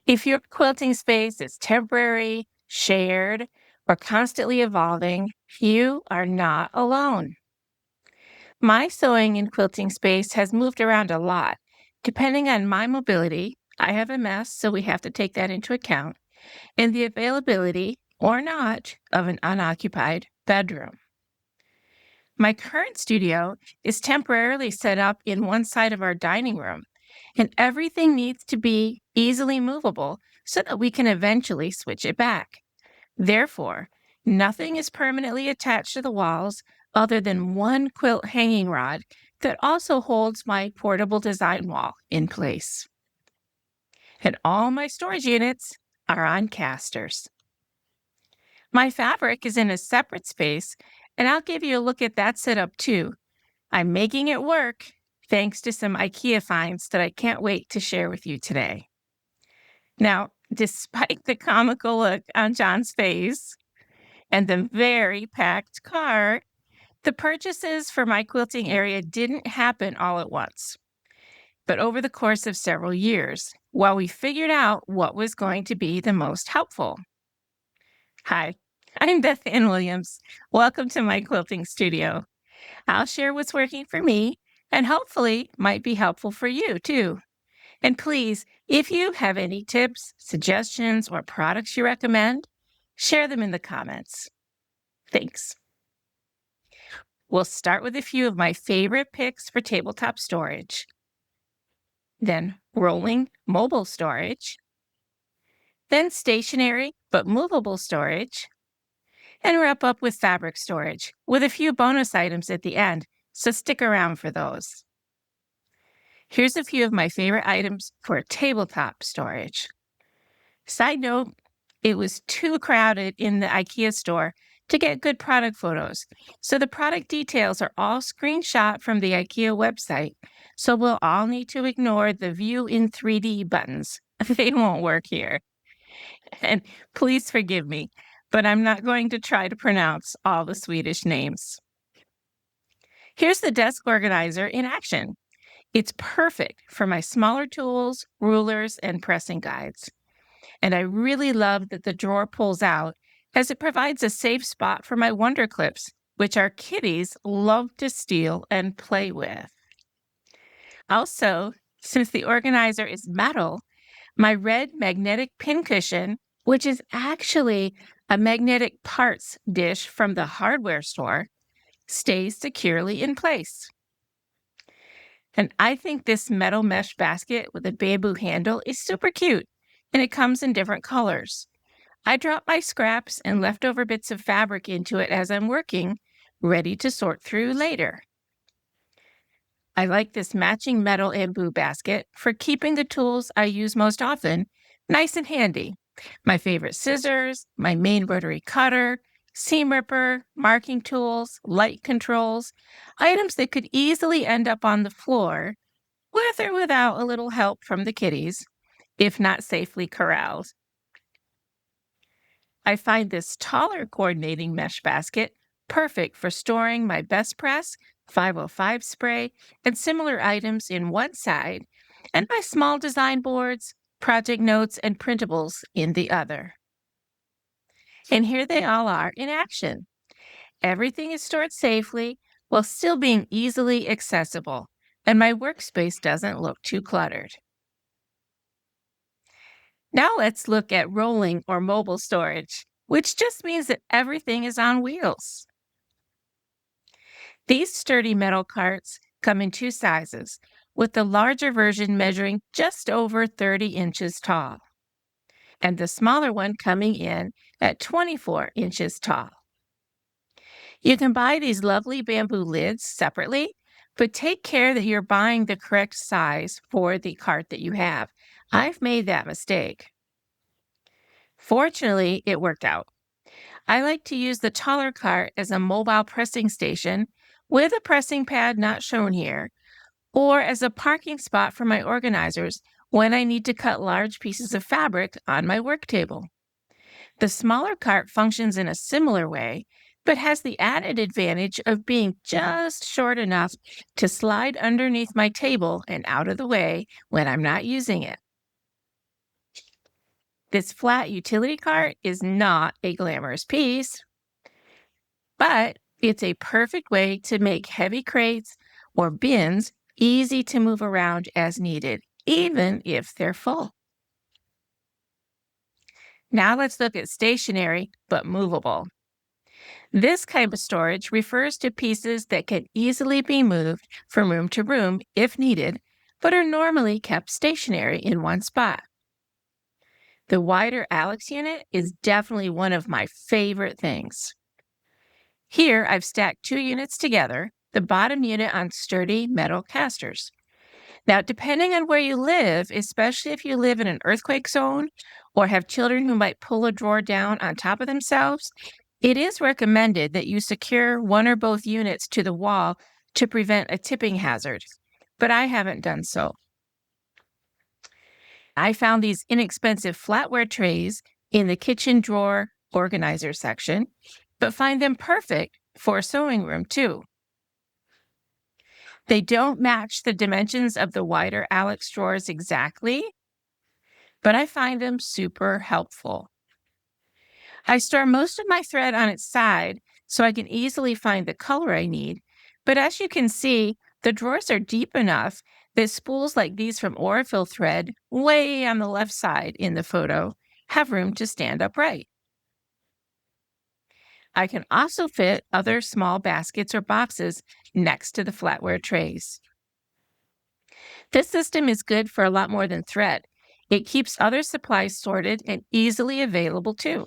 If your quilting space is temporary, shared, or constantly evolving, you are not alone. My sewing and quilting space has moved around a lot. Depending on my mobility, I have a mess, so we have to take that into account, and the availability or not of an unoccupied bedroom. My current studio is temporarily set up in one side of our dining room, and everything needs to be easily movable so that we can eventually switch it back. Therefore, nothing is permanently attached to the walls other than one quilt hanging rod that also holds my portable design wall in place. And all my storage units are on casters. My fabric is in a separate space, and I'll give you a look at that setup too. I'm making it work thanks to some IKEA finds that I can't wait to share with you today. Now, despite the comical look on John's face and the very packed car, the purchases for my quilting area didn't happen all at once, but over the course of several years, while we figured out what was going to be the most helpful. Hi, I'm Beth Ann Williams. Welcome to my quilting studio. I'll share what's working for me and hopefully might be helpful for you too. And please, if you have any tips, suggestions, or products you recommend, share them in the comments. Thanks. We'll start with a few of my favorite picks for tabletop storage, then rolling mobile storage, then stationary but movable storage, and wrap up with fabric storage with a few bonus items at the end, so stick around for those. Here's a few of my favorite items for tabletop storage. Side note, it was too crowded in the IKEA store to get good product photos, so the product details are all screenshot from the IKEA website, so we'll all need to ignore the view in 3D buttons. They won't work here. And please forgive me, but I'm not going to try to pronounce all the Swedish names. Here's the desk organizer in action. It's perfect for my smaller tools, rulers, and pressing guides. And I really love that the drawer pulls out as it provides a safe spot for my wonder clips, which our kitties love to steal and play with. Also, since the organizer is metal, my red magnetic pincushion, which is actually a magnetic parts dish from the hardware store, stays securely in place. And I think this metal mesh basket with a bamboo handle is super cute, and it comes in different colors. I drop my scraps and leftover bits of fabric into it as I'm working, ready to sort through later. I like this matching metal and bamboo basket for keeping the tools I use most often nice and handy. My favorite scissors, my main rotary cutter, seam ripper, marking tools, light controls, items that could easily end up on the floor, with or without a little help from the kitties, if not safely corralled. I find this taller coordinating mesh basket perfect for storing my Best Press, 505 spray, and similar items in one side, and my small design boards, project notes, and printables in the other. And here they all are in action. Everything is stored safely while still being easily accessible, and my workspace doesn't look too cluttered. Now let's look at rolling or mobile storage, which just means that everything is on wheels. These sturdy metal carts come in two sizes, with the larger version measuring just over 30 inches tall, and the smaller one coming in at 24 inches tall. You can buy these lovely bamboo lids separately, but take care that you're buying the correct size for the cart that you have. I've made that mistake. Fortunately, it worked out. I like to use the taller cart as a mobile pressing station with a pressing pad not shown here, or as a parking spot for my organizers when I need to cut large pieces of fabric on my work table. The smaller cart functions in a similar way, but has the added advantage of being just short enough to slide underneath my table and out of the way when I'm not using it. This flat utility cart is not a glamorous piece, but it's a perfect way to make heavy crates or bins easy to move around as needed, even if they're full. Now let's look at stationary but movable. This kind of storage refers to pieces that can easily be moved from room to room if needed, but are normally kept stationary in one spot. The wider Alex unit is definitely one of my favorite things. Here, I've stacked 2 units together, the bottom unit on sturdy metal casters. Now, depending on where you live, especially if you live in an earthquake zone or have children who might pull a drawer down on top of themselves, it is recommended that you secure one or both units to the wall to prevent a tipping hazard, but I haven't done so. I found these inexpensive flatware trays in the kitchen drawer organizer section, but find them perfect for a sewing room too. They don't match the dimensions of the wider Alex drawers exactly, but I find them super helpful. I store most of my thread on its side so I can easily find the color I need, but as you can see, the drawers are deep enough that spools like these from Aurifil thread, way on the left side in the photo, have room to stand upright. I can also fit other small baskets or boxes next to the flatware trays. This system is good for a lot more than thread. It keeps other supplies sorted and easily available too.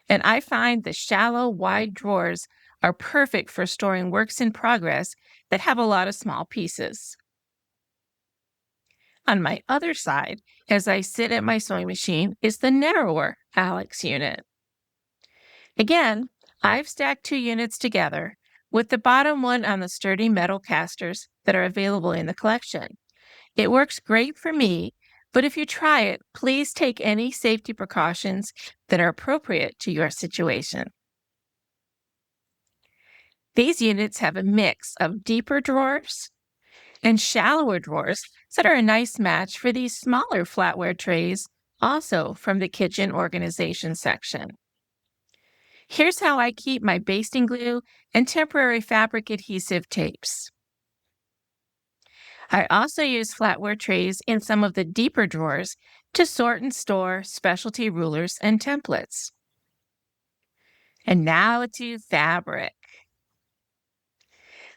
And I find the shallow, wide drawers are perfect for storing works in progress that have a lot of small pieces. On my other side, as I sit at my sewing machine, is the narrower Alex unit. Again, I've stacked 2 units together, with the bottom one on the sturdy metal casters that are available in the collection. It works great for me, but if you try it, please take any safety precautions that are appropriate to your situation. These units have a mix of deeper drawers and shallower drawers that are a nice match for these smaller flatware trays, also from the kitchen organization section. Here's how I keep my basting glue and temporary fabric adhesive tapes. I also use flatware trays in some of the deeper drawers to sort and store specialty rulers and templates. And now to fabric.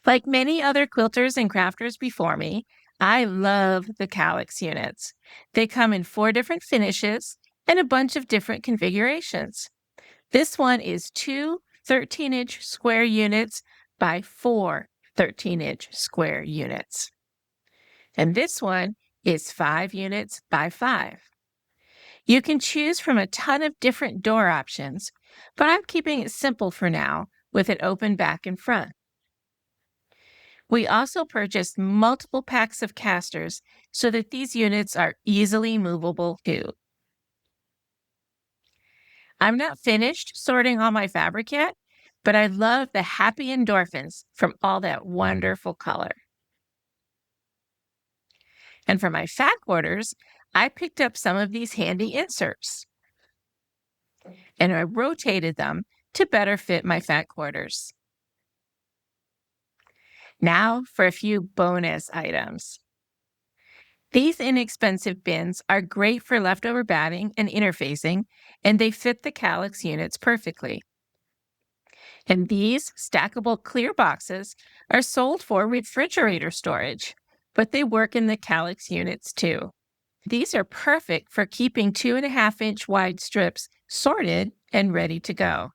Like many other quilters and crafters before me, I love the Calyx units. They come in 4 different finishes and a bunch of different configurations. This one is 2 13-inch square units by 4 13-inch square units. And this one is 5 units by 5. You can choose from a ton of different door options, but I'm keeping it simple for now with an open back and front. We also purchased multiple packs of casters so that these units are easily movable too. I'm not finished sorting all my fabric yet, but I love the happy endorphins from all that wonderful color. And for my fat quarters, I picked up some of these handy inserts and I rotated them to better fit my fat quarters. Now for a few bonus items. These inexpensive bins are great for leftover batting and interfacing, and they fit the Calyx units perfectly. And these stackable clear boxes are sold for refrigerator storage, but they work in the Calyx units too. These are perfect for keeping 2.5-inch wide strips sorted and ready to go.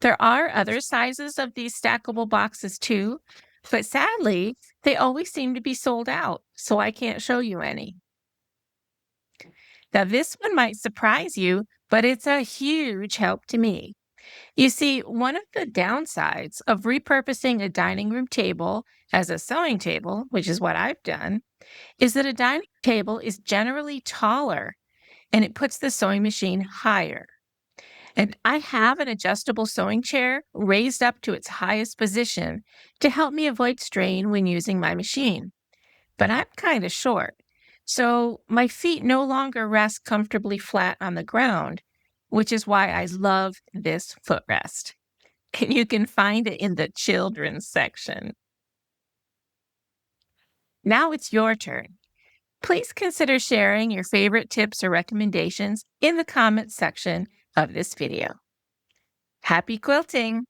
There are other sizes of these stackable boxes too, but sadly, they always seem to be sold out, so I can't show you any. Now, this one might surprise you, but it's a huge help to me. You see, one of the downsides of repurposing a dining room table as a sewing table, which is what I've done, is that a dining table is generally taller and it puts the sewing machine higher. And I have an adjustable sewing chair raised up to its highest position to help me avoid strain when using my machine. But I'm kind of short, So my feet no longer rest comfortably flat on the ground, which is why I love this footrest. And you can find it in the children's section. Now it's your turn. Please consider sharing your favorite tips or recommendations in the comments section of this video. Happy quilting!